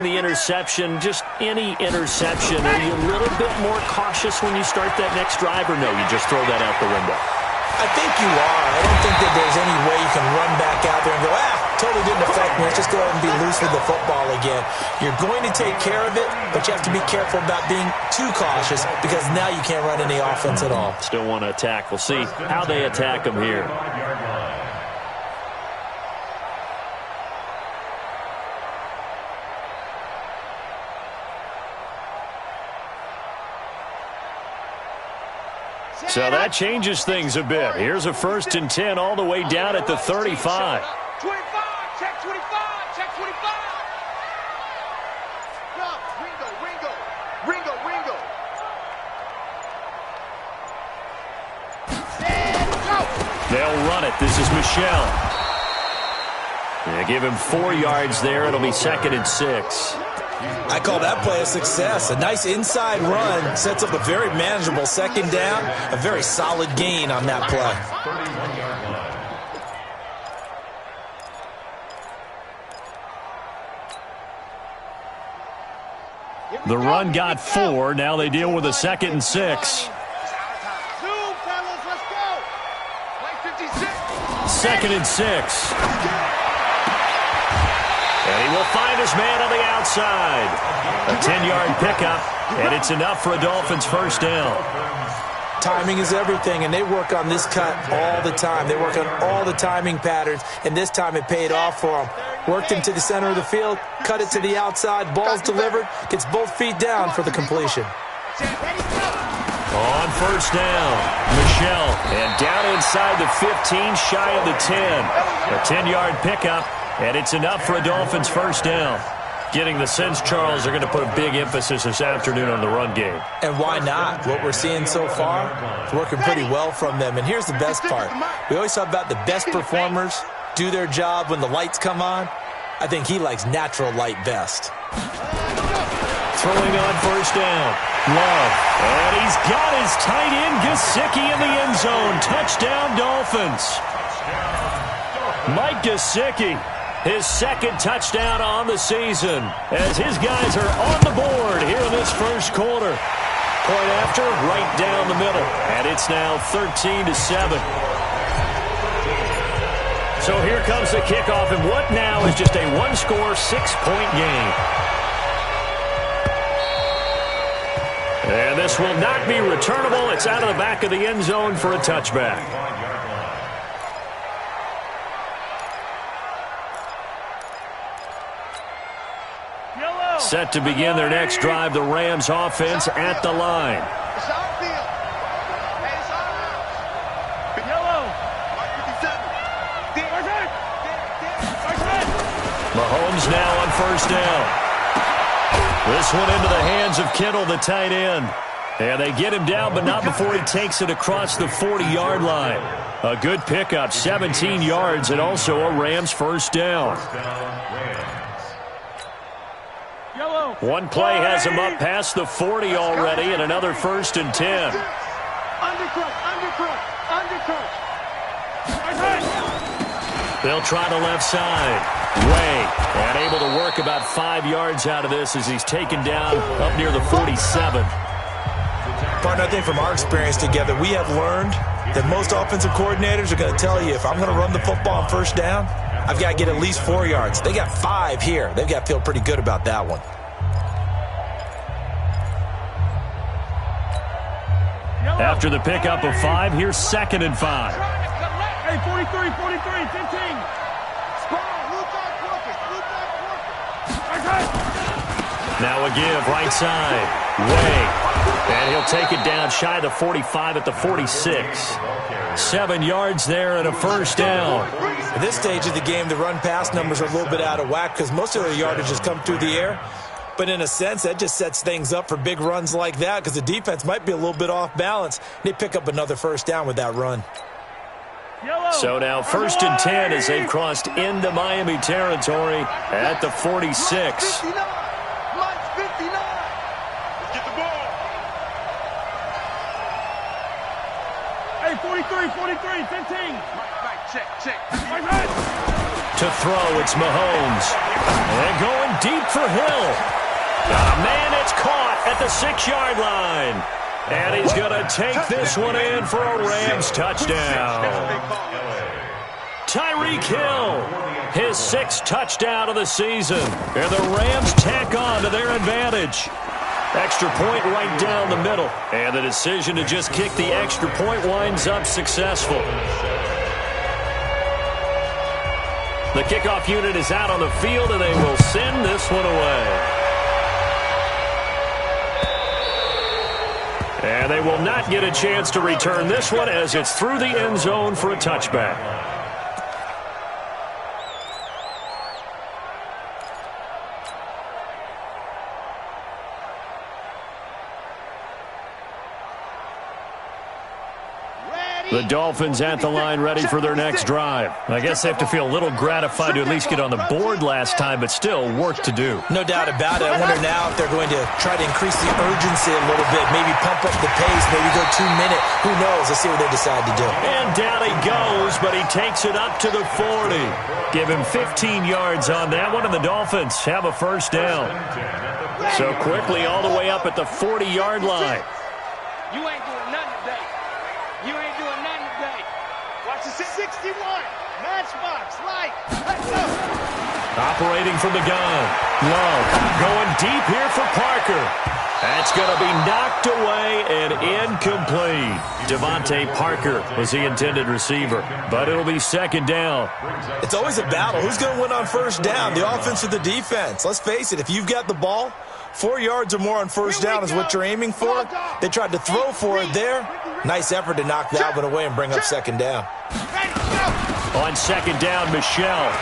The interception, just any interception, are you a little bit more cautious when you start that next drive, or no, you just throw that out the window? I think you are. I don't think that there's any way you can run back out there and go, totally didn't affect me. Let's just go ahead and be loose with the football again. You're going to take care of it, but you have to be careful about being too cautious because now you can't run any offense at all. Still want to attack. We'll see how they attack them here. So that changes things a bit. Here's a 1st and 10 all the way down at the 35. 25, check 25, check 25. Go, Ringo. They'll run it. This is Michelle. They give him 4 yards there. It'll be 2nd and 6. I call that play a success. A nice inside run sets up a very manageable 2nd down. A very solid gain on that play. The run got 4. Now they deal with a 2nd and 6. 2nd and 6. And he will find his man on the outside. A 10-yard pickup, and it's enough for a Dolphins 1st down. Timing is everything, and they work on this cut all the time. They work on all the timing patterns, and this time it paid off for them. Worked him to the center of the field, cut it to the outside, ball's delivered, gets both feet down for the completion. On 1st down, Michelle, and down inside the 15, shy of the 10. A 10-yard pickup. And it's enough for a Dolphins 1st down. Getting the sense, Charles, they're going to put a big emphasis this afternoon on the run game. And why not? What we're seeing so far is working pretty well from them. And here's the best part. We always talk about the best performers do their job when the lights come on. I think he likes natural light best. Throwing on 1st down. Love. And he's got his tight end, Gesicki, in the end zone. Touchdown, Dolphins. Mike Gesicki. His 2nd touchdown on the season as his guys are on the board here in this 1st quarter. Point after, right down the middle. And it's now 13-7. So here comes the kickoff, and what now is just a 1-score, 6-point game. And this will not be returnable. It's out of the back of the end zone for a touchback. Set to begin their next drive, the Rams offense at the line. Mahomes now on 1st down. This one into the hands of Kittle, the tight end. And they get him down, but not before he takes it across the 40-yard line. A good pickup, 17 yards, and also a Rams 1st down. One play has him up past the 40 already, and another 1st and 10. They'll try the left side. Way, and able to work about 5 yards out of this as he's taken down up near the 47. Partner, I think from our experience together, we have learned that most offensive coordinators are going to tell you, if I'm going to run the football on 1st down, I've got to get at least 4 yards. They got 5 here. They've got to feel pretty good about that one. After the pickup of 5, here's 2nd and 5. Hey, 43, 15. Now a give, right side. Way. And he'll take it down shy of the 45 at the 46. 7 yards there and a 1st down. At this stage of the game, the run-pass numbers are a little bit out of whack because most of their yardage has come through the air. But in a sense, that just sets things up for big runs like that because the defense might be a little bit off balance. They pick up another 1st down with that run. So now 1st and 10 as they've crossed into Miami territory at the 46. Hey, 43, 15. To throw, it's Mahomes. And going deep for Hill. Got a man, it's caught at the 6-yard line. And he's going to take this one in for a Rams touchdown. Tyreek Hill, his 6th touchdown of the season. And the Rams tack on to their advantage. Extra point right down the middle. And the decision to just kick the extra point winds up successful. The kickoff unit is out on the field, and they will send this one away. And they will not get a chance to return this one as it's through the end zone for a touchback. The Dolphins at the line ready for their next drive. I guess they have to feel a little gratified to at least get on the board last time, but still work to do. No doubt about it. I wonder now if they're going to try to increase the urgency a little bit, maybe pump up the pace, maybe go 2-minute. Who knows? Let's see what they decide to do. And down he goes, but he takes it up to the 40. Give him 15 yards on that one, and the Dolphins have a first down. So quickly all the way up at the 40-yard line. You ain't doing nothing today. You ain't doing nothing today. Watch the 61. Matchbox. Light. Let's go. Operating from the gun. Love going deep here for Parker. That's going to be knocked away and incomplete. Devontae Parker was the intended receiver, but it'll be second down. It's always a battle. Who's going to win on first down, the offense or the defense? Let's face it, if you've got the ball, 4 yards or more on first down is what you're aiming for. They tried to throw for it there. Nice effort to knock that one away and bring up second down. On second down, Michelle.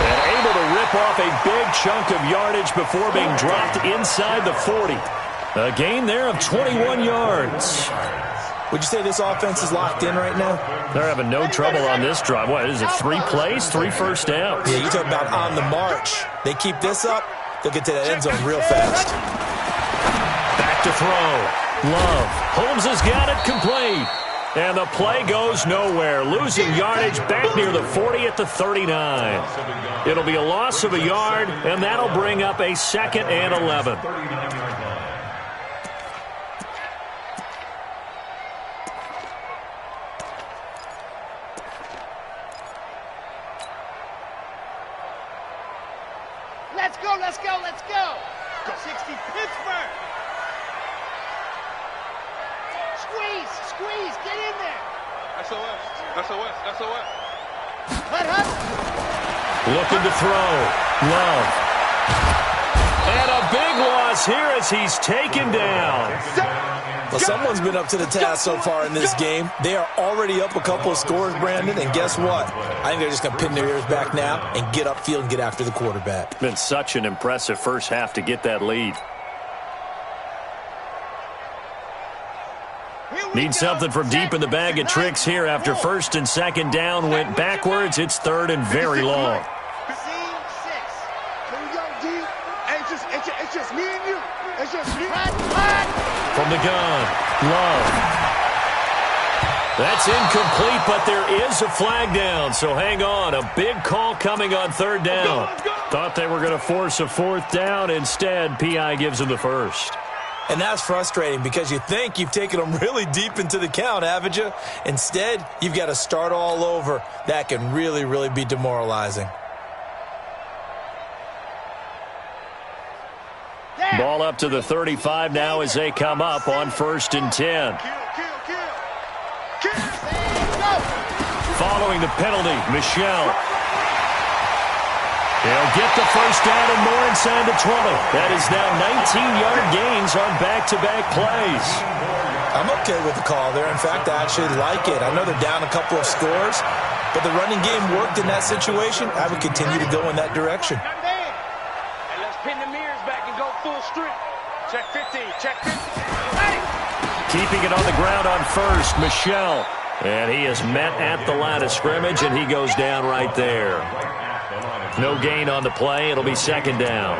And able to rip off a big chunk of yardage before being dropped inside the 40. A gain there of 21 yards. Would you say this offense is locked in right now? They're having no trouble on this drive. What is it, 3 plays, 3 first downs? Yeah, you talk about on the march. They keep this up, they'll get to that end zone real fast. Back to throw. Love. Holmes has got it complete. And the play goes nowhere. Losing yardage back near the 40 at the 39. It'll be a loss of a yard, and that'll bring up a 2nd and 11. Let's go, let's go, let's go. 60 Pittsburgh. Squeeze, get in there. SOS. Hut. Looking to throw. Love. And a big loss here as he's taken down. Well, someone's been up to the task so far in this game. They are already up a couple of scores, Brandon, and guess what? I think they're just going to pin their ears back now and get upfield and get after the quarterback. Been such an impressive first half to get that lead. Need something from deep in the bag of tricks here after first and second down went backwards. It's third and very long. Scene 6. Can we go deep? It's just me and you. It's just me. From the gun, Love. That's incomplete, but there is a flag down, so hang on. A big call coming on third down. Thought they were going to force a 4th down. Instead, P.I. gives them the first. And that's frustrating because you think you've taken them really deep into the count, haven't you? Instead, you've got to start all over. That can really, really be demoralizing. Ball up to the 35 now as they come up on 1st and 10. Following the penalty, Michelle. They'll get the first down and more inside the 20. That is now 19-yard gains on back-to-back plays. I'm okay with the call there. In fact, I actually like it. I know they're down a couple of scores, but the running game worked in that situation. I would continue to go in that direction. And let's pin the mirrors back and go full strength. Check 15, check 15. Keeping it on the ground on first, Michelle. And he is met at the line of scrimmage, and he goes down right there. No gain on the play. It'll be second down.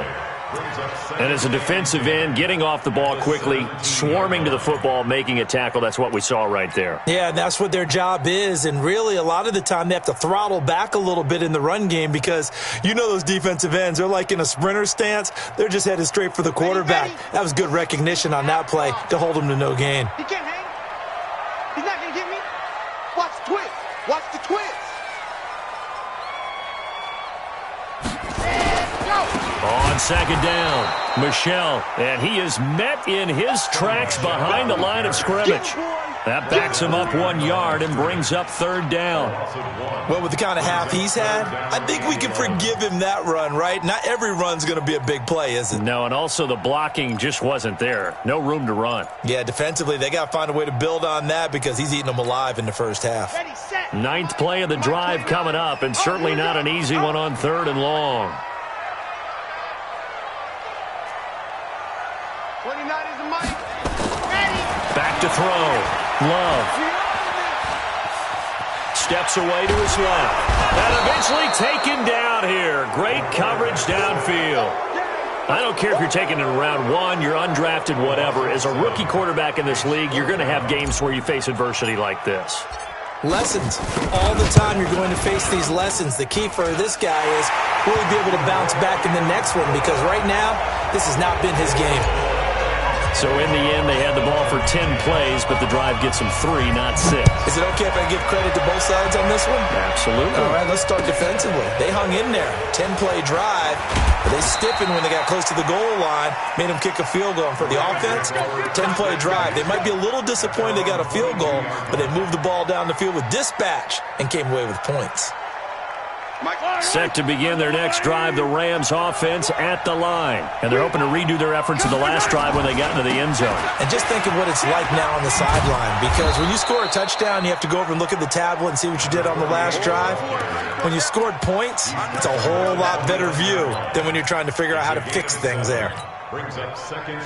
And as a defensive end, getting off the ball quickly, swarming to the football, making a tackle, that's what we saw right there. Yeah, that's what their job is. And really, a lot of the time, they have to throttle back a little bit in the run game because you know those defensive ends, they're like in a sprinter stance. They're just headed straight for the quarterback. That was good recognition on that play to hold him to no gain. He can't hang. He's not going to get me. Watch the twist. Watch the twist. On second down, Michelle, and he is met in his tracks behind the line of scrimmage. That backs him up 1 yard and brings up third down. Well, with the kind of half he's had, I think we can forgive him that run, right? Not every run's going to be a big play, is it? No, and also the blocking just wasn't there. No room to run. Yeah, defensively, they got to find a way to build on that because he's eating them alive in the first half. Ninth play of the drive coming up, and certainly not an easy one on third and long. 29 is the money. Ready. Back to throw. Love. Steps away to his left. And eventually taken down here. Great coverage downfield. I don't care if you're taking it in round one, you're undrafted, whatever. As a rookie quarterback in this league, you're going to have games where you face adversity like this. Lessons. All the time you're going to face these lessons. The key for this guy is really be able to bounce back in the next one because right now, this has not been his game. So in the end, they had the ball for 10 plays, but the drive gets them 3, not 6. Is it okay if I give credit to both sides on this one? Absolutely. All right, let's start defensively. They hung in there. 10-play drive. But they stiffened when they got close to the goal line, made them kick a field goal. And for the offense, 10-play drive. They might be a little disappointed they got a field goal, but they moved the ball down the field with dispatch and came away with points. Set to begin their next drive, the Rams offense at the line. And they're hoping to redo their efforts in the last drive when they got into the end zone. And just think of what it's like now on the sideline, because when you score a touchdown, you have to go over and look at the tablet and see what you did on the last drive. When you scored points, it's a whole lot better view than when you're trying to figure out how to fix things there.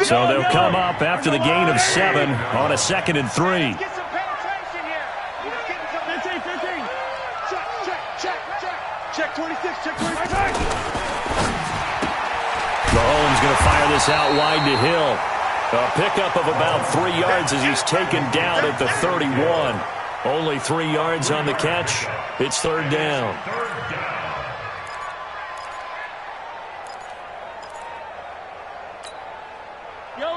So they'll come up after the gain of 7 on a 2nd and 3. Get some penetration here. He's getting some 15. Check 26, check 26. Mahomes going to fire this out wide to Hill. A pickup of about 3 yards as he's taken down at the 31. Only 3 yards on the catch. It's third down.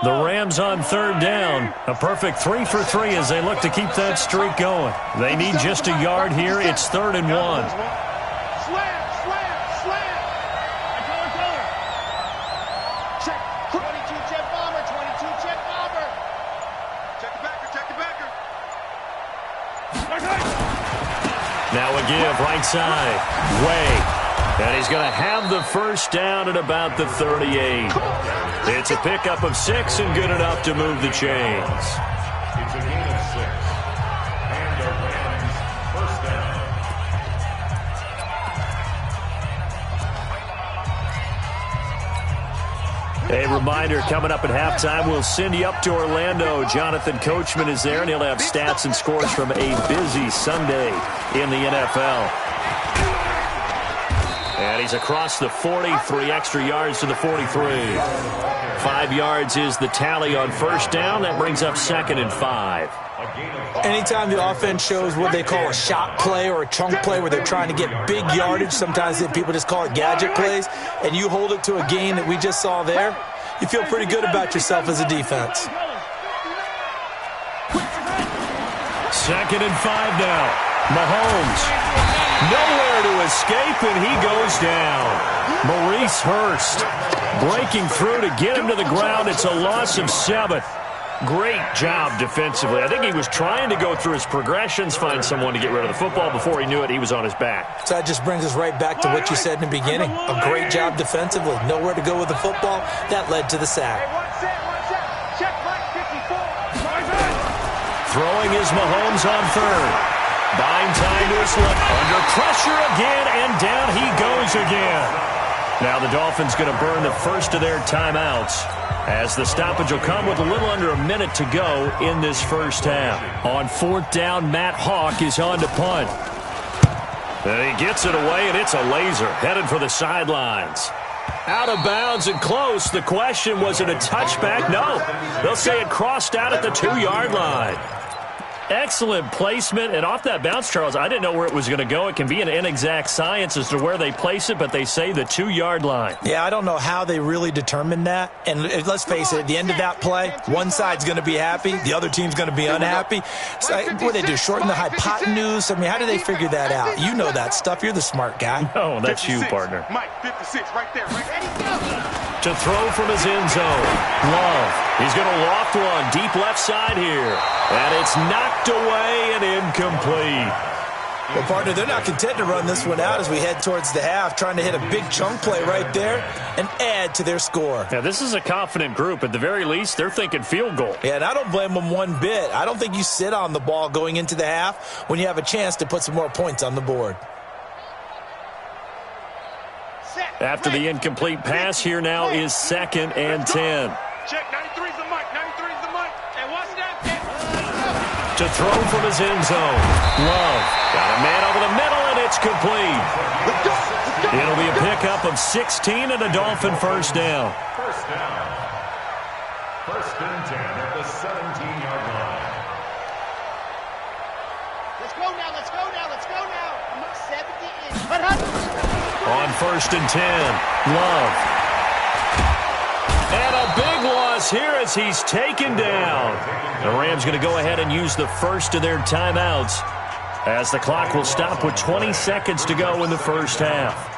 The Rams on third down. A perfect 3 for 3 as they look to keep that streak going. They need just a yard here. It's 3rd and 1. Now a give, right side. Way. And he's going to have the first down at about the 38. It's a pickup of 6 and good enough to move the chains. It's a gain of 6. And the Rams first down. A reminder, coming up at halftime, we'll send you up to Orlando. Jonathan Coachman is there, and he'll have stats and scores from a busy Sunday in the NFL. And he's across the 40, 3 extra yards to the 43. 5 yards is the tally on first down. That brings up 2nd and 5. Anytime the offense shows what they call a shot play or a chunk play where they're trying to get big yardage, sometimes people just call it gadget plays, and you hold it to a gain that we just saw there, you feel pretty good about yourself as a defense. 2nd and 5 now. Mahomes. Nowhere to escape, and he goes down. Maurice Hurst breaking through to get him to the ground. It's a loss of 7. Great job defensively. I think he was trying to go through his progressions, find someone to get rid of the football. Before he knew it, he was on his back. So that just brings us right back to what you said in the beginning. A great job defensively. Nowhere to go with the football. That led to the sack. Check Mike 54. Throwing is Mahomes on third. Buying time to his left. Under pressure again, and down he goes again. Now the Dolphins going to burn the first of their timeouts, as the stoppage will come with a little under a minute to go in this first half. On 4th down, Matt Hawk is on to punt. And he gets it away, and it's a laser headed for the sidelines. Out of bounds and close. The question, was it a touchback? No. They'll say it crossed out at the 2-yard line. Excellent placement, and off that bounce, Charles, I didn't know where it was going to go. It can be an inexact science as to where they place it, but they say the 2-yard line. Yeah, I don't know how they really determined that. And let's face it, at the end of that play, one side's going to be happy, the other team's going to be unhappy. So, what do they do, shorten the hypotenuse? I mean, how do they figure that out? You know that stuff. You're the smart guy. Oh, that's you, partner. Mike, 56, right there. Ready, go. To throw from his end zone. Love. He's going to loft one deep left side here. And it's knocked away and incomplete. Well, partner, they're not content to run this one out as we head towards the half, trying to hit a big chunk play right there and add to their score. Now, this is a confident group. At the very least, they're thinking field goal. Yeah, and I don't blame them one bit. I don't think you sit on the ball going into the half when you have a chance to put some more points on the board. After the incomplete pass, here now is 2nd and 10. Check, 93's the mic, 93's the mic. And watch that. To throw from his end zone. Love. Got a man over the middle, and it's complete. It'll be a pickup of 16 and a Dolphin first down. First down. 1st and 10 at the 17-yard line. Let's go now, let's go now, let's go now. I'm up 70 in. On 1st and 10, Love. And a big loss here as he's taken down. The Rams going to go ahead and use the first of their timeouts as the clock will stop with 20 seconds to go in the first half.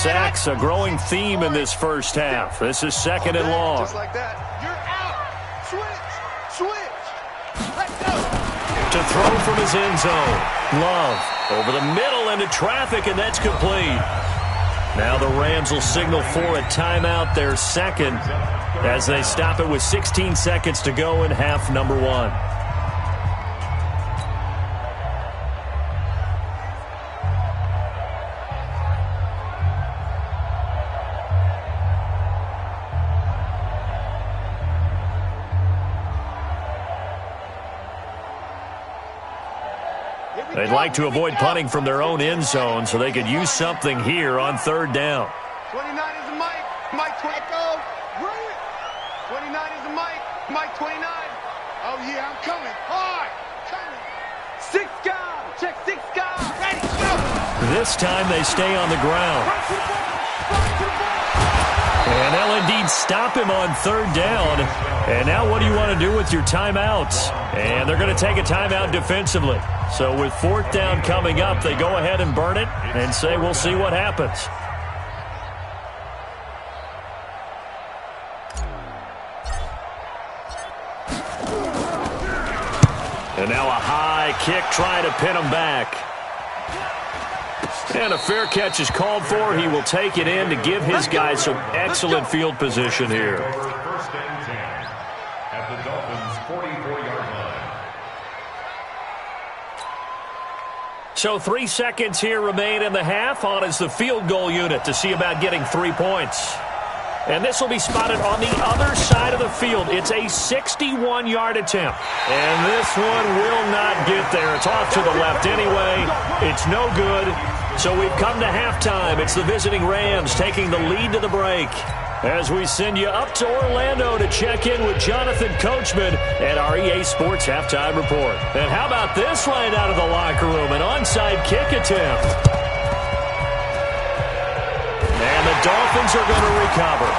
Sacks, a growing theme in this first half. This is 2nd and long. Just like that. You're out. Switch. Let's go. To throw from his end zone. Love over the middle into traffic, and that's complete. Now the Rams will signal for a timeout, their second, as they stop it with 16 seconds to go in half number 1. They'd like to avoid punting from their own end zone so they could use something here on 3rd down. 29 is the mic. Mike 20. Go. Bring it. 29 is the mic. Mike 29. Oh, yeah, I'm coming. Hard. Coming. 6 guys. Check 6 guys. Ready. Go. This time they stay on the ground. And they'll indeed stop him on 3rd down. And now what do you want to do with your timeouts? And they're going to take a timeout defensively. So with 4th down coming up, they go ahead and burn it and say we'll see what happens. And now a high kick trying to pin him back. And a fair catch is called for. He will take it in to give his guys some excellent field position here. 1st and 10 at the Dolphins' 44-yard line. So 3 seconds here remain in the half. On is the field goal unit to see about getting 3 points. And this will be spotted on the other side of the field. It's a 61-yard attempt. And this one will not get there. It's off to the left anyway. It's no good. So we've come to halftime. It's the visiting Rams taking the lead to the break. As we send you up to Orlando to check in with Jonathan Coachman at our EA Sports Halftime Report. And how about this line out of the locker room? An onside kick attempt. And the Dolphins are going to recover.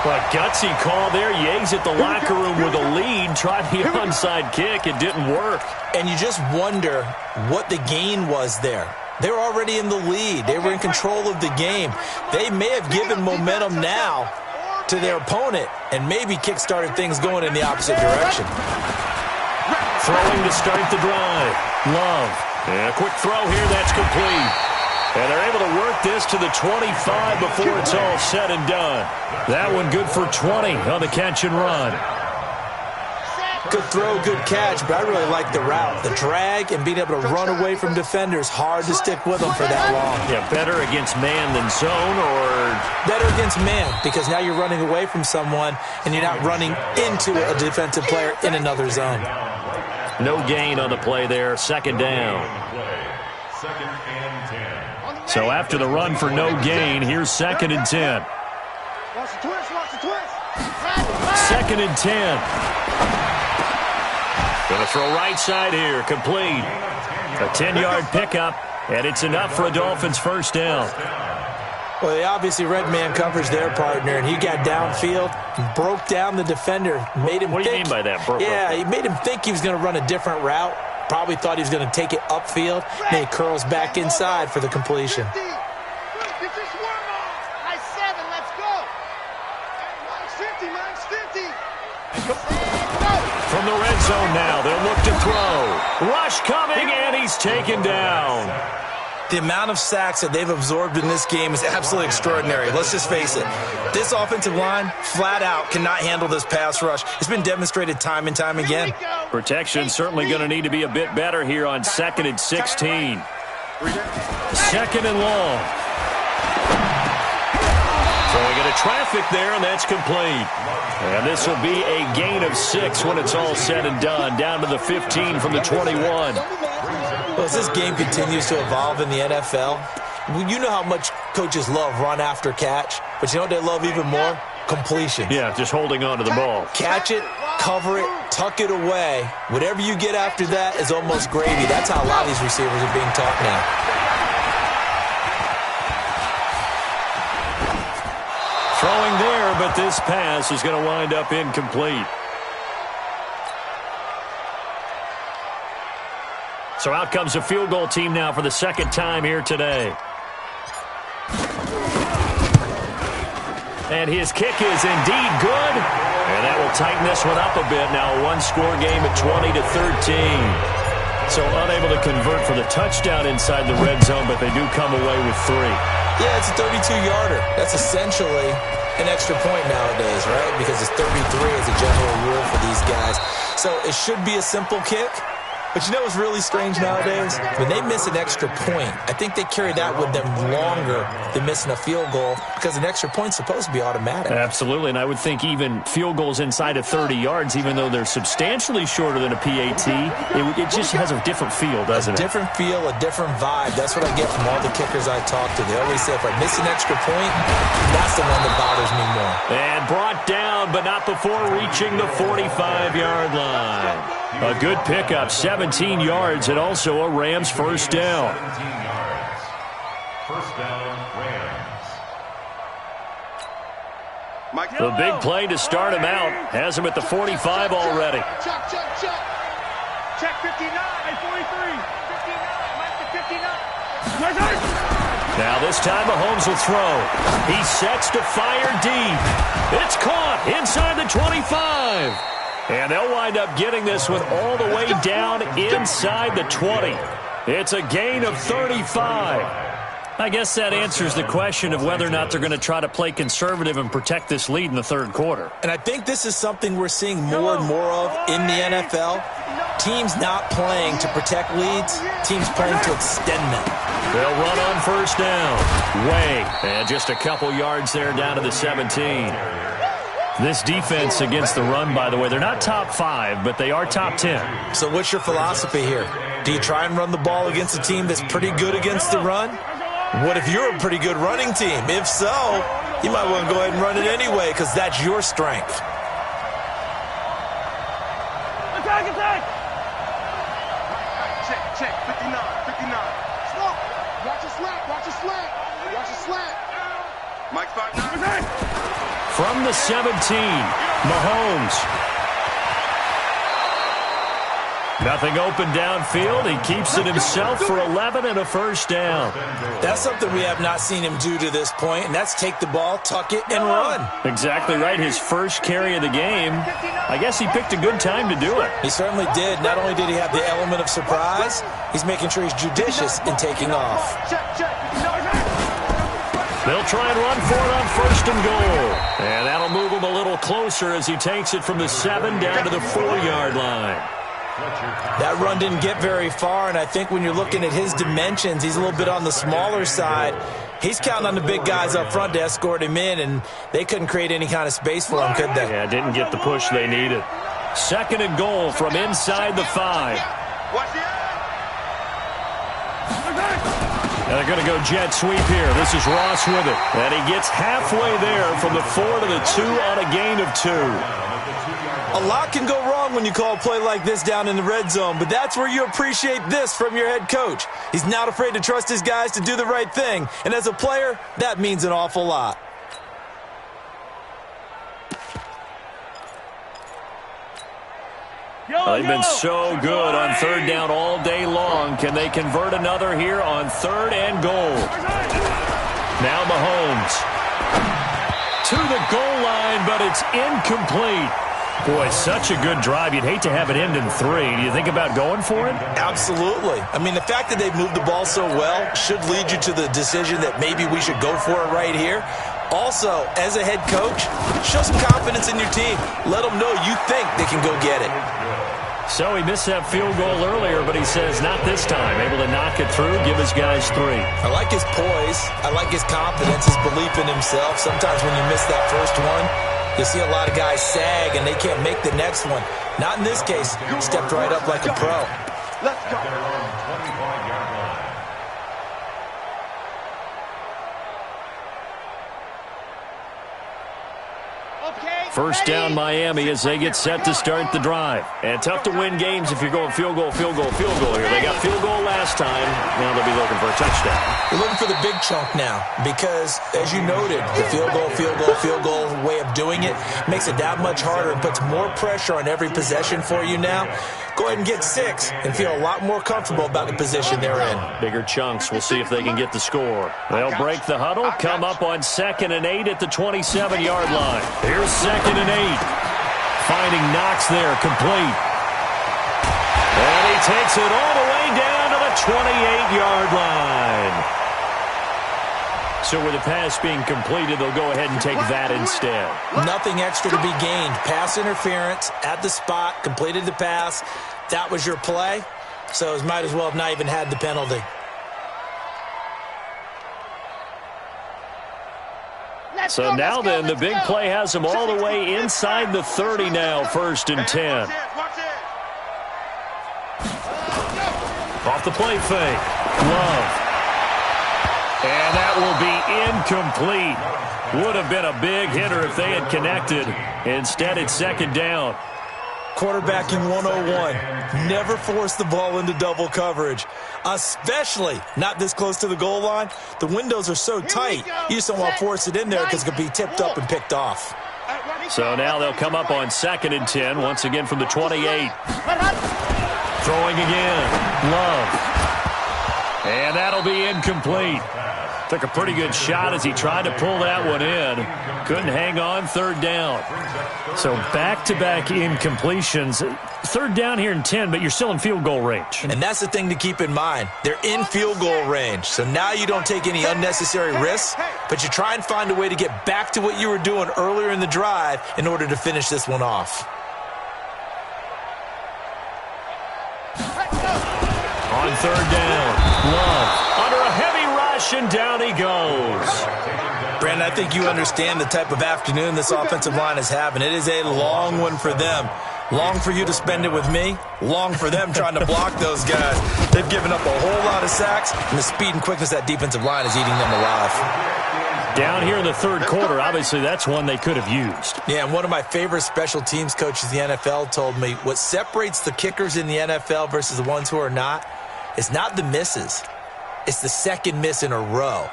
But gutsy call there. Yates at the locker room with a lead. Tried the onside kick. It didn't work. And you just wonder what the gain was there. They were already in the lead. They were in control of the game. They may have given momentum now to their opponent and maybe kick-started things going in the opposite direction. Throwing to start the drive. Love. And a quick throw here. That's complete. And they're able to work this to the 25 before it's all said and done. That one good for 20 on the catch and run. Set. Good throw, good catch, but I really like the route. The drag and being able to run away from defenders, hard to stick with them for that long. Yeah, better against man than zone, or? Better against man, because now you're running away from someone and you're not running into a defensive player in another zone. No gain on the play there, second down. Second and 10. So after the run for no gain, here's second and 10. Watch the twist, watch the twist. Second and 10. Going to throw right side here, complete. A 10-yard pickup, and it's enough for a Dolphins first down. Well, they obviously read man coverage their partner, and he got downfield and broke down the defender. Made him what do you mean by that? He made him think he was going to run a different route. Probably thought he was going to take it upfield. Then he curls back inside for the completion. It's just one more. Nice 7, let's go. Mine's 50. From the red zone now, they'll look to throw. Rush coming, and he's taken down. The amount of sacks that they've absorbed in this game is absolutely extraordinary. Let's just face it. This offensive line, flat out, cannot handle this pass rush. It's been demonstrated time and time again. Protection certainly going to need to be a bit better here on second and 16. Second and long. Throwing into traffic there, and that's complete. And this will be a gain of 6 when it's all said and done. Down to the 15 from the 21. Well, as this game continues to evolve in the NFL, you know how much coaches love run after catch, but you know what they love even more? Completion. Yeah, just holding on to the ball. Catch it, cover it, tuck it away. Whatever you get after that is almost gravy. That's how a lot of these receivers are being taught now. Throwing there, but this pass is going to wind up incomplete. So out comes a field goal team now for the second time here today. And his kick is indeed good. And that will tighten this one up a bit. Now a one-score game at 20-13. So unable to convert for the touchdown inside the red zone, but they do come away with 3. Yeah, it's a 32-yarder. That's essentially an extra point nowadays, right? Because it's 33 as a general rule for these guys. So it should be a simple kick. But you know what's really strange nowadays? When they miss an extra point, I think they carry that with them longer than missing a field goal because an extra point's supposed to be automatic. Absolutely, and I would think even field goals inside of 30 yards, even though they're substantially shorter than a PAT, it just has a different feel, doesn't it? A different feel, a different vibe. That's what I get from all the kickers I talk to. They always say if I miss an extra point, that's the one that bothers me more. And brought down, but not before reaching the 45-yard line. A good pickup, 17 yards, and also a Rams first down. 17 yards. First down, Rams. The big play to start him out has him at the 45 already. Check. Check 59. 43. 59. Mike to 59. Now this time Mahomes will throw. He sets to fire deep. It's caught inside the 25. And they'll wind up getting this one all the way down inside the 20. It's a gain of 35. I guess that answers the question of whether or not they're going to try to play conservative and protect this lead in the third quarter. And I think this is something we're seeing more and more of in the NFL. Teams not playing to protect leads, teams playing to extend them. They'll run on first down. Way. And just a couple yards there down to the 17. This defense against the run, by the way, they're not top 5, but they are top 10. So what's your philosophy here? Do you try and run the ball against a team that's pretty good against the run? What if you're a pretty good running team? If so, you might want to go ahead and run it anyway because that's your strength. Attack! Check. 59. Slow. Watch your slant. Mike 5'9". From the 17, Mahomes. Nothing open downfield. He keeps it himself for 11 and a first down. That's something we have not seen him do to this point, and that's take the ball, tuck it, and run. Exactly right. His first carry of the game. I guess he picked a good time to do it. He certainly did. Not only did he have the element of surprise, he's making sure he's judicious in taking off. Check. They'll try and run for it on 1st and goal. And that'll move him a little closer as he takes it from the 7 down to the 4-yard line. That run didn't get very far, and I think when you're looking at his dimensions, he's a little bit on the smaller side. He's counting on the big guys up front to escort him in, and they couldn't create any kind of space for him, could they? Yeah, didn't get the push they needed. 2nd and goal from inside the 5. And they're going to go jet sweep here. This is Ross with it. And he gets halfway there from the 4 to the 2 on a gain of 2. A lot can go wrong when you call a play like this down in the red zone, but that's where you appreciate this from your head coach. He's not afraid to trust his guys to do the right thing, and as a player, that means an awful lot. They've been so good on 3rd down all day long. Can they convert another here on 3rd and goal? Now Mahomes to the goal line, but it's incomplete. Boy, such a good drive. You'd hate to have it end in 3. Do you think about going for it? Absolutely. I mean, the fact that they've moved the ball so well should lead you to the decision that maybe we should go for it right here. Also, as a head coach, show some confidence in your team. Let them know you think they can go get it. So he missed that field goal earlier, but he says not this time. Able to knock it through, give his guys 3. I like his poise. I like his confidence, his belief in himself. Sometimes when you miss that first one, you see a lot of guys sag and they can't make the next one. Not in this case. Stepped right up like a pro. Let's go. First down Miami as they get set to start the drive. And tough to win games if you're going field goal, field goal, field goal here. They got field goal last time. Now they'll be looking for a touchdown. They're looking for the big chunk now because, as you noted, the field goal, field goal, field goal way of doing it makes it that much harder and puts more pressure on every possession for you now. Go ahead and get 6 and feel a lot more comfortable about the position they're in. Bigger chunks. We'll see if they can get the score. They'll break the huddle, come up on 2nd and 8 at the 27-yard line. Here's 2nd and 8. Finding Knox there, complete. And he takes it all the way down to the 28-yard line. So with the pass being completed, they'll go ahead and take that instead. Nothing extra to be gained. Pass interference at the spot, completed the pass. That was your play, so it might as well have not even had the penalty. So now then, the big play has them all the way inside the 30 now, 1st and 10. Off the play fake. Love. And that will be incomplete. Would have been a big hitter if they had connected. Instead, it's 2nd down. Quarterbacking 101. Never force the ball into double coverage, especially not this close to the goal line. The windows are so tight, you just don't want to force it in there because it could be tipped up and picked off. So now they'll come up on 2nd and 10, once again from the 28. Throwing again. Love. And that'll be incomplete. Took a pretty good shot as he tried to pull that one in. Couldn't hang on, 3rd down. So back-to-back incompletions. 3rd down here in 10, but you're still in field goal range. And that's the thing to keep in mind. They're in field goal range. So now you don't take any unnecessary risks, but you try and find a way to get back to what you were doing earlier in the drive in order to finish this one off. On 3rd down, Love under a heavy rush, and down he goes. Brandon, I think you understand the type of afternoon this offensive line is having. It is a long one for them. Long for you to spend it with me. Long for them trying to block those guys. They've given up a whole lot of sacks, and the speed and quickness of that defensive line is eating them alive. Down here in the 3rd quarter, obviously that's one they could have used. Yeah, and one of my favorite special teams coaches in the NFL told me what separates the kickers in the NFL versus the ones who are not is not the misses. It's the 2nd miss in a row.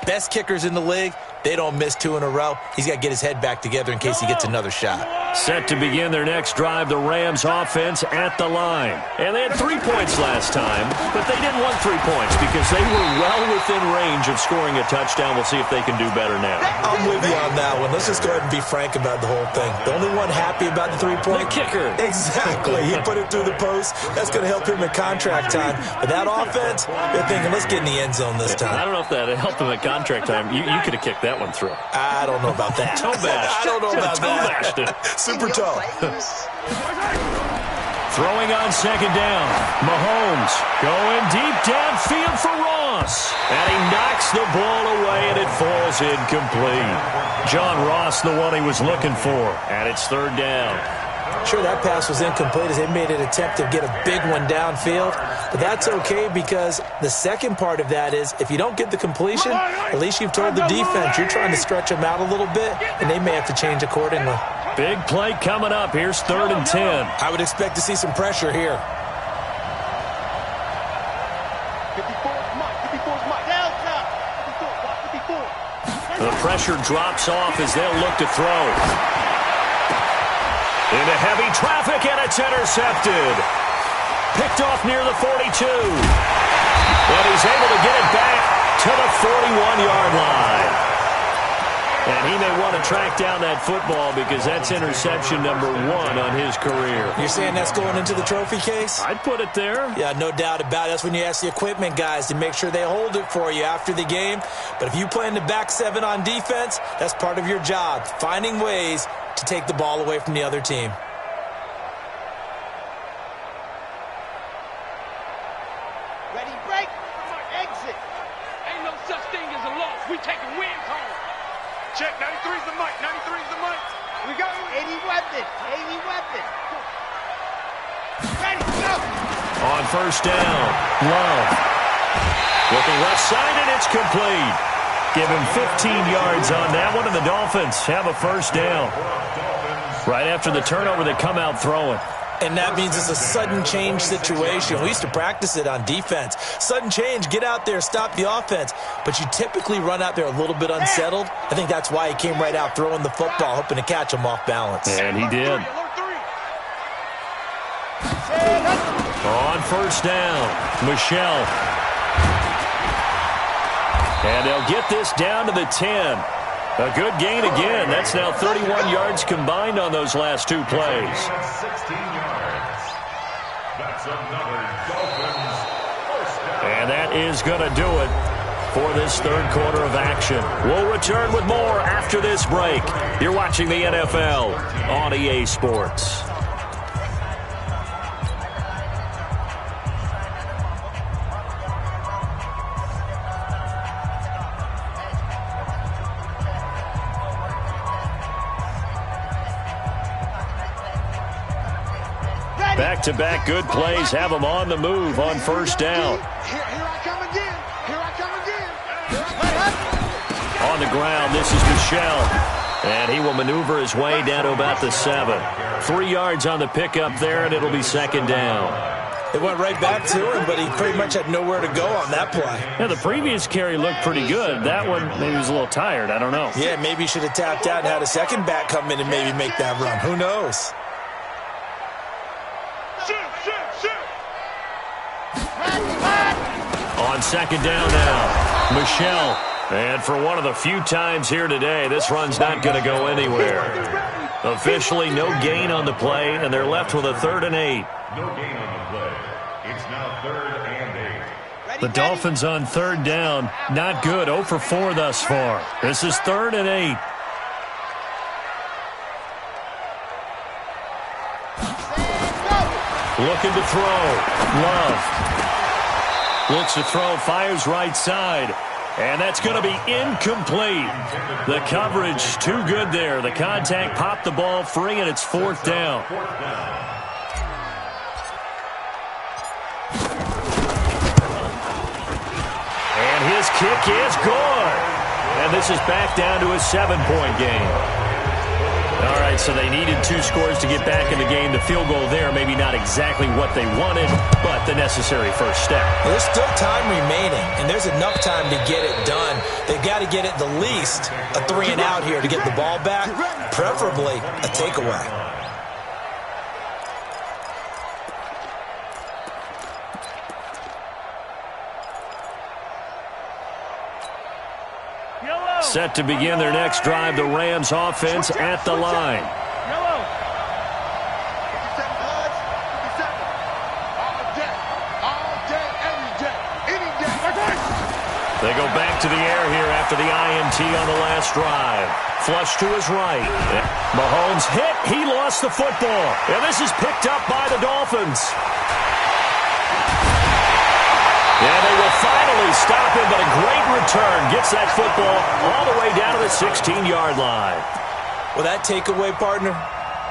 Best kickers in the league, they don't miss 2 in a row. He's got to get his head back together in case he gets another shot. Set to begin their next drive, the Rams offense at the line. And they had 3 points last time, but they didn't want 3 points because they were well within range of scoring a touchdown. We'll see if they can do better now. I'm with you on that one. Let's just go ahead and be frank about the whole thing. The only one happy about the 3-point? The kicker. Exactly. He put it through the post. That's going to help him in contract time. But that offense, they're thinking, let's get in the end zone this time. I don't know if that helped him at contract time. You could have kicked that one through. I don't know about that. Toe bash. I don't know about that. Super toe. Throwing on second down. Mahomes going deep downfield for Ross. And he knocks the ball away, and it falls incomplete. John Ross, the one he was looking for. And it's third down. Sure, that pass was incomplete as they made an attempt to get a big one downfield. But that's okay because the second part of that is if you don't get the completion, at least you've told the defense you're trying to stretch them out a little bit, and they may have to change accordingly. Big play coming up. Here's 3rd and 10. I would expect to see some pressure here. 54's Mike. 54's Mike. Delta. 54. The pressure drops off as they'll look to throw. Into heavy traffic, and it's intercepted. Picked off near the 42. But he's able to get it back to the 41-yard line. And he may want to track down that football because that's interception number 1 on his career. You're saying that's going into the trophy case? I'd put it there. Yeah, no doubt about it. That's when you ask the equipment guys to make sure they hold it for you after the game. But if you play in the back 7 on defense, that's part of your job, finding ways to take the ball away from the other team. Ready, break. Exit. Ain't no such thing as a loss. We taking wins home. Check. 93's the mic. 93's the mic. We go. 80 weapon. 80 weapon. Ready, go. On first down, Love. Looking left side, and it's complete. Give him 15 yards on that one, and the Dolphins have a first down. Right after the turnover, they come out throwing. And that means it's a sudden change situation. We used to practice it on defense. Sudden change, get out there, stop the offense. But you typically run out there a little bit unsettled. I think that's why he came right out throwing the football, hoping to catch him off balance. And he did. On first down, Michelle. And they'll get this down to the 10. A good gain again. That's now 31 yards combined on those last 2 plays. 16 yards. That's another Dolphins first down. And that is going to do it for this third quarter of action. We'll return with more after this break. You're watching the NFL on EA Sports. Back-to-back good plays have them on the move on first down. Here I come again. Here I come again. On the ground, this is Michelle. And he will maneuver his way down to about the 7. 3 yards on the pickup there, and it'll be second down. It went right back to him, but he pretty much had nowhere to go on that play. Yeah, the previous carry looked pretty good. That one, maybe he was a little tired. I don't know. Yeah, maybe he should have tapped out and had a second back come in and maybe make that run. Who knows? On second down now, Michelle. And for one of the few times here today, this run's not going to go anywhere. Officially no gain on the play, and they're left with a 3rd and 8. No gain on the play. It's now 3rd and 8. The Dolphins on third down, not good, 0 for 4 thus far. This is 3rd and 8. Looking to throw. Love. Looks to throw, fires right side. And that's going to be incomplete. The coverage too good there. The contact popped the ball free, and it's 4th down. And his kick is good. And this is back down to a 7-point game. All right, so they needed 2 scores to get back in the game. The field goal there, maybe not exactly what they wanted, but the necessary first step. Well, there's still time remaining, and there's enough time to get it done. They've got to get at the least a 3-and-out here to get the ball back, preferably a takeaway. Set to begin their next drive, the Rams offense at the line. Yellow. 57 bloods, 57. All day, every day, any day. They go back to the air here after the INT on the last drive. Flush to his right. Mahomes hit. He lost the football. And this is picked up by the Dolphins. And they will finally stop him, but a great return gets that football all the way down to the 16-yard line. Well, that takeaway, partner,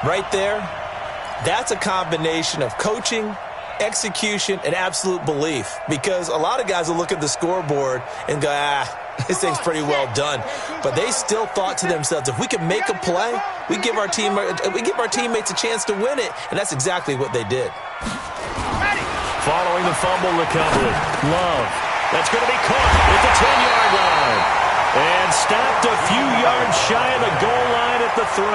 right there, that's a combination of coaching, execution, and absolute belief. Because a lot of guys will look at the scoreboard and go, this thing's pretty well done. But they still thought to themselves, if we can make a play, we give our teammates a chance to win it. And that's exactly what they did. Following the fumble recovery, Love. That's going to be caught at the 10-yard line. And stopped a few yards shy of the goal line at the 3.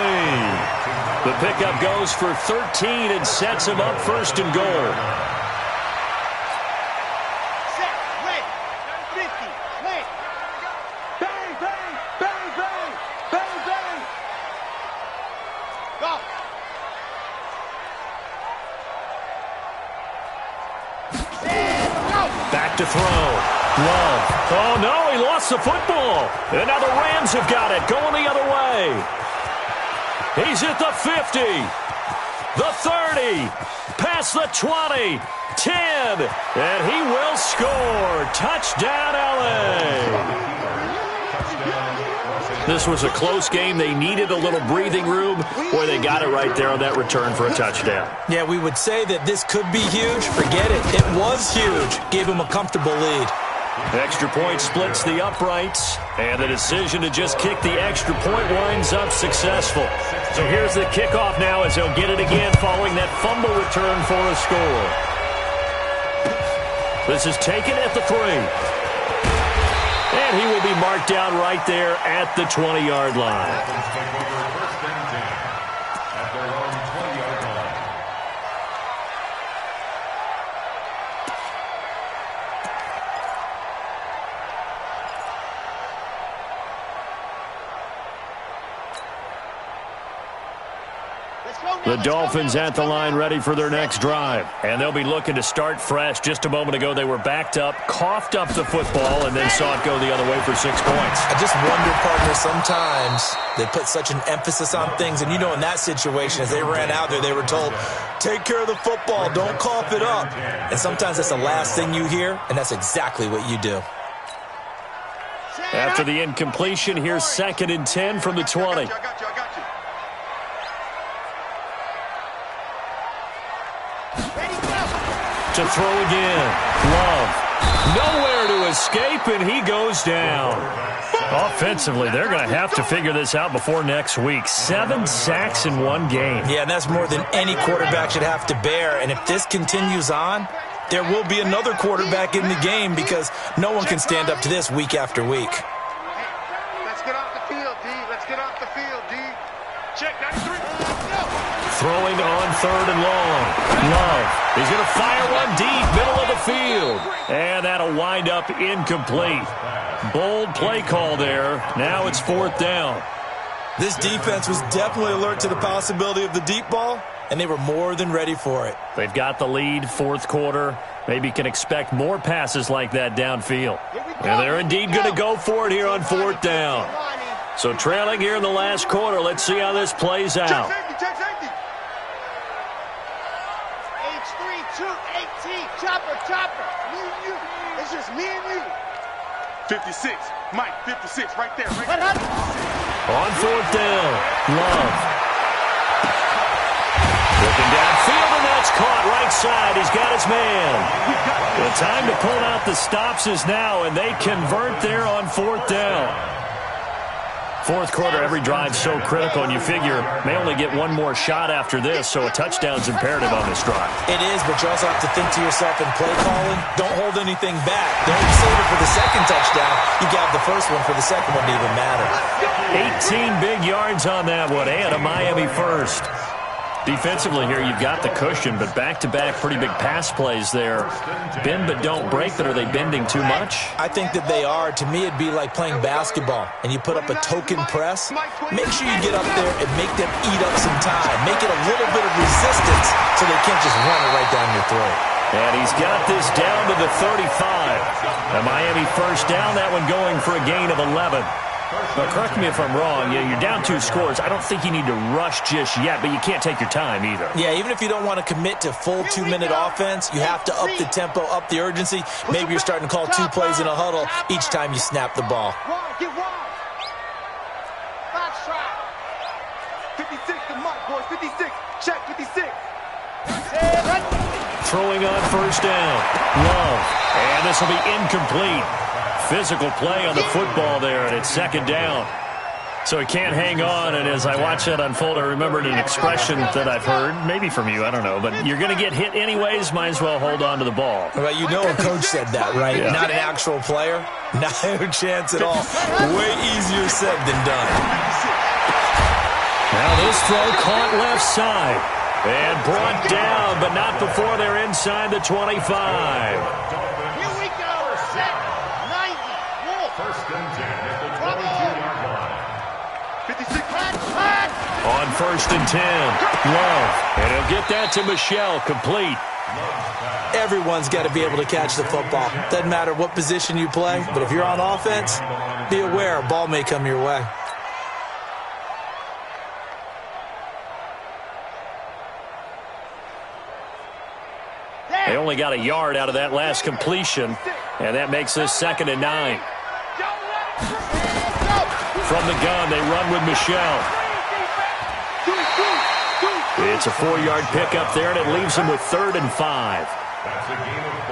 The pickup goes for 13 and sets him up first and goal. Set, ready, 50, ready. Bang, bang, bang, bang, bang, bang. Go. Back to throw. Love. Oh, no, he lost the football. And now the Rams have got it, going the other way. He's at the 50, the 30, past the 20, 10, and he will score. Touchdown, L.A. This was a close game. They needed a little breathing room. Boy, they got it right there on that return for a touchdown. Yeah, we would say that this could be huge. Forget it. It was huge. Gave him a comfortable lead. Extra point splits the uprights, and the decision to just kick the extra point winds up successful. So here's the kickoff now as they'll get it again following that fumble return for a score. This is taken at the 3. And he will be marked down right there at the 20-yard line. The Dolphins at the line ready for their next drive. And they'll be looking to start fresh. Just a moment ago, they were backed up, coughed up the football, and then saw it go the other way for 6 points. I just wonder, partner, sometimes they put such an emphasis on things. And, you know, in that situation, as they ran out there, they were told, take care of the football, don't cough it up. And sometimes that's the last thing you hear, and that's exactly what you do. After the incompletion, here's 2nd and 10 from the 20. I got you. To throw again. Love. Nowhere to escape, and he goes down. Offensively, they're going to have to figure this out before next week. 7 sacks in one game. Yeah, and that's more than any quarterback should have to bear. And if this continues on, there will be another quarterback in the game because no one can stand up to this week after week. Let's get off the field, D. Let's get off the field, D. Check 93. Throwing on 3rd and long. Love. He's going to fire one deep, middle of the field. And that'll wind up incomplete. Bold play call there. Now it's 4th down. This defense was definitely alert to the possibility of the deep ball, and they were more than ready for it. They've got the lead, 4th quarter. Maybe can expect more passes like that downfield. And they're indeed going to go for it here on 4th down. So trailing here in the last quarter. Let's see how this plays out. Check safety. H3, 2, 18, chopper. Me and you. It's just me and you. 56. Mike, 56 right there. On 4th down, Love. Looking downfield, and that's caught right side. He's got his man. The time to pull out the stops is now, and they convert there on 4th down. Fourth quarter, every drive so critical, and you figure may only get one more shot after this, so a touchdown's imperative on this drive. It is, but you also have to think to yourself in play calling, don't hold anything back. Don't save it for the second touchdown. You got the first one for the second one to even matter. 18 big yards on that one, and a Miami first. Defensively here, you've got the cushion, but back-to-back pretty big pass plays there. Bend but don't break, but are they bending too much? I think that they are. To me, it'd be like playing basketball, and you put up a token press. Make sure you get up there and make them eat up some time. Make it a little bit of resistance so they can't just run it right down your throat. And he's got this down to the 35. A Miami first down, that one going for a gain of 11. But correct me if I'm wrong, you're down 2 scores. I don't think you need to rush just yet, but you can't take your time either. Yeah, even if you don't want to commit to full 2-minute offense, you have to up the tempo, up the urgency. Maybe you're starting to call 2 plays in a huddle each time you snap the ball. Get wide. Box try. 56 to Mike, boys. 56. Check 56. Throwing on first down. Love. And this will be incomplete. Physical play on the football there, and it's second down. So he can't hang on, and as I watch that unfold, I remembered an expression that I've heard, maybe from you, I don't know, but you're going to get hit anyways, might as well hold on to the ball. Well, you know a coach said that, right? Yeah. Not an actual player. No chance at all. Way easier said than done. Now this throw caught left side and brought down, but not before they're inside the 25. Here we go. Set. 90. Wolf. First and 10 at the 22-yard line. 56. On first and 10, Love. And he'll get that to Michelle, complete. Everyone's got to be able to catch the football. Doesn't matter what position you play, but if you're on offense, be aware a ball may come your way. They only got a yard out of that last completion, and that makes this second and 9. From the gun, they run with Michelle. It's a 4-yard pickup there, and it leaves them with 3rd and 5.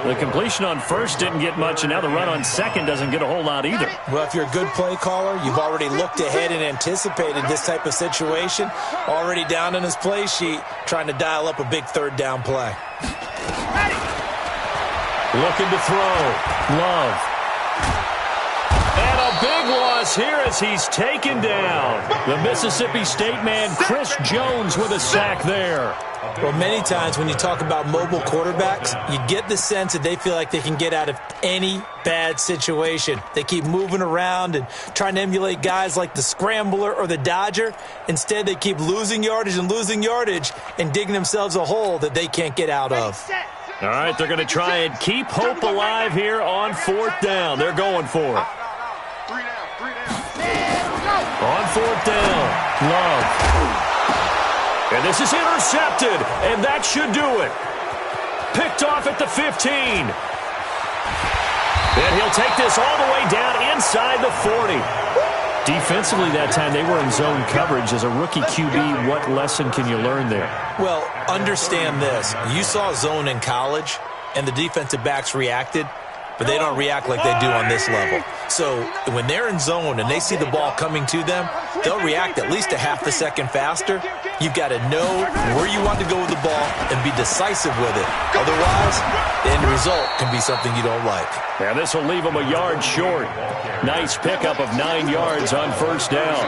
The completion on first didn't get much, and now the run on second doesn't get a whole lot either. Well, if you're a good play caller, you've already looked ahead and anticipated this type of situation. Already down in his play sheet, trying to dial up a big 3rd down play. Looking to throw. Love. And a big loss here as he's taken down. The Mississippi State man, Chris Jones, with a sack there. Well, many times when you talk about mobile quarterbacks, you get the sense that they feel like they can get out of any bad situation. They keep moving around and trying to emulate guys like the Scrambler or the Dodger. Instead, they keep losing yardage and digging themselves a hole that they can't get out of. All right, they're going to try and keep hope alive here on 4th down. They're going for it. 3 down. On 4th down, Love. And this is intercepted, and that should do it. Picked off at the 15. And he'll take this all the way down inside the 40. Defensively that time, they were in zone coverage. As a rookie QB, what lesson can you learn there? Well, understand this. You saw zone in college, and the defensive backs reacted, but they don't react like they do on this level. So when they're in zone and they see the ball coming to them, they'll react at least a half a second faster. You've got to know where you want to go with the ball and be decisive with it. Otherwise, the end result can be something you don't like. And this will leave them a yard short. Nice pickup of 9 yards on first down.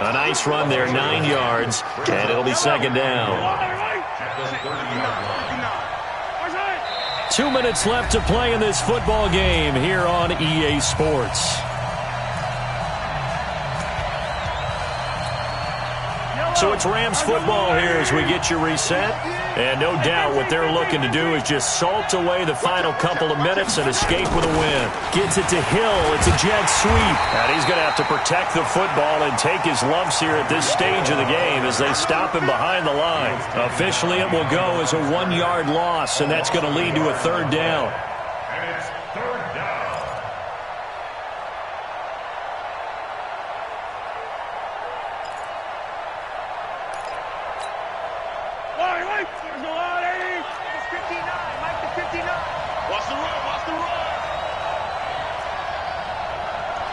A nice run there, 9 yards, and it'll be second down. 2 minutes left to play in this football game here on EA Sports. So it's Rams football here as we get you reset. And no doubt what they're looking to do is just salt away the final couple of minutes and escape with a win. Gets it to Hill. It's a jet sweep. And he's going to have to protect the football and take his lumps here at this stage of the game as they stop him behind the line. Officially, it will go as a 1-yard loss, and that's going to lead to a 3rd down. And it's 3rd down. Watch the run.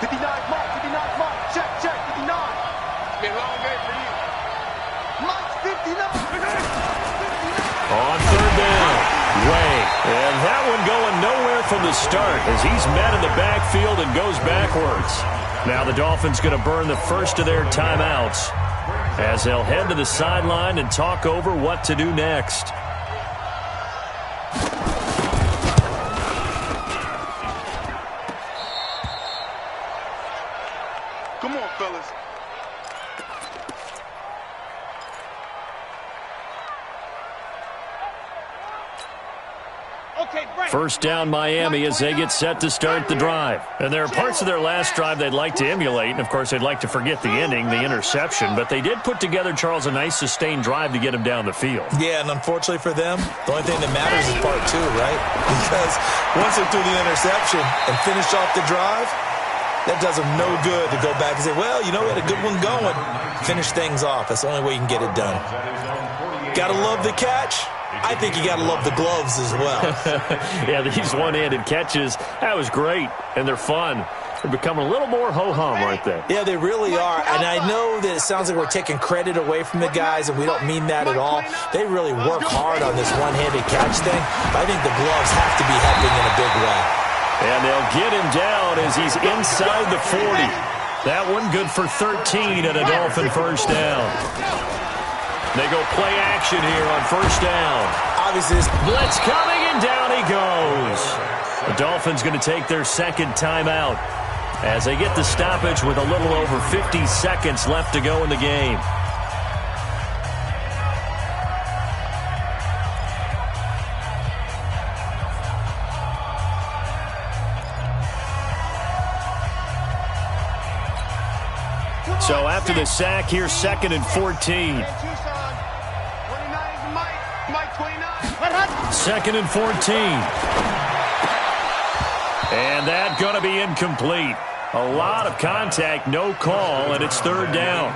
59 Mike. Check. 59. be a long day for you. Mike 59. On third down, Way. And that one going nowhere from the start as he's met in the backfield and goes backwards. Now the Dolphins going to burn the first of their timeouts as they'll head to the sideline and talk over what to do next. Come on, fellas. First down Miami as they get set to start the drive. And there are parts of their last drive they'd like to emulate. And, of course, they'd like to forget the ending, the interception. But they did put together, Charles, a nice sustained drive to get him down the field. Yeah, and unfortunately for them, the only thing that matters is part two, right? Because once they threw the interception and finished off the drive, that does them no good to go back and say, well, you know, we had a good one going. Finish things off. That's the only way you can get it done. Got to love the catch. I think you got to love the gloves as well. Yeah, these one-handed catches, that was great, and they're fun. They're becoming a little more ho-hum, aren't they? Yeah, they really are, and I know that it sounds like we're taking credit away from the guys, and we don't mean that at all. They really work hard on this one-handed catch thing, but I think the gloves have to be helping in a big way. And they'll get him down as he's inside the 40. That one good for 13 and a Dolphin first down. They go play action here on first down. Obviously, blitz coming, and down he goes. The Dolphins going to take their second timeout as they get the stoppage with a little over 50 seconds left to go in the game. So after the sack, here's second and 14. Second and 14. And that going to be incomplete. A lot of contact, no call, and it's third down.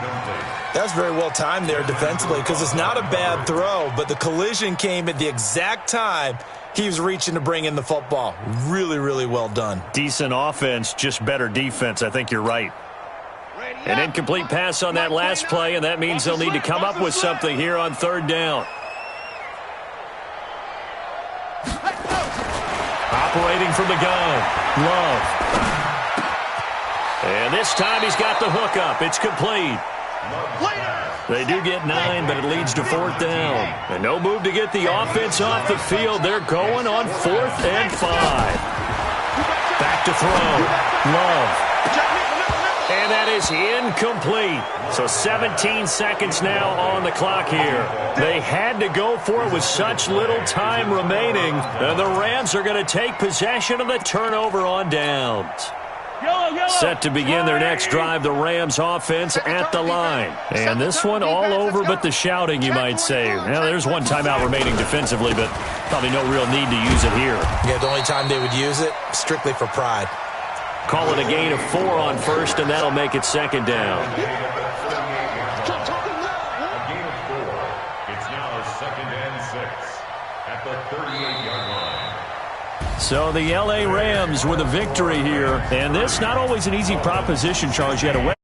That's very well timed there defensively because it's not a bad throw, but the collision came at the exact time he was reaching to bring in the football. Really, really well done. Decent offense, just better defense. I think you're right. An incomplete pass on that last play, and that means they'll need to come up with something here on third down. Operating from the gun, Love. And this time he's got the hook up. It's complete. They do get 9, but it leads to fourth down. And no move to get the offense off the field. They're going on 4th and 5. Back to throw. Love. And that is incomplete. So 17 seconds now on the clock here. They had to go for it with such little time remaining. And the Rams are going to take possession of the turnover on downs. Set to begin their next drive, the Rams offense at the line. And this one all over but the shouting, you might say. Now, there's one timeout remaining defensively, but probably no real need to use it here. Yeah, the only time they would use it, strictly for pride. Call it a gain of 4 on first, and that'll make it second down. A gain of 4. It's now second and 6 at the 38-yard line. So the L.A. Rams with a victory here. And this not always an easy proposition, Charles. You had a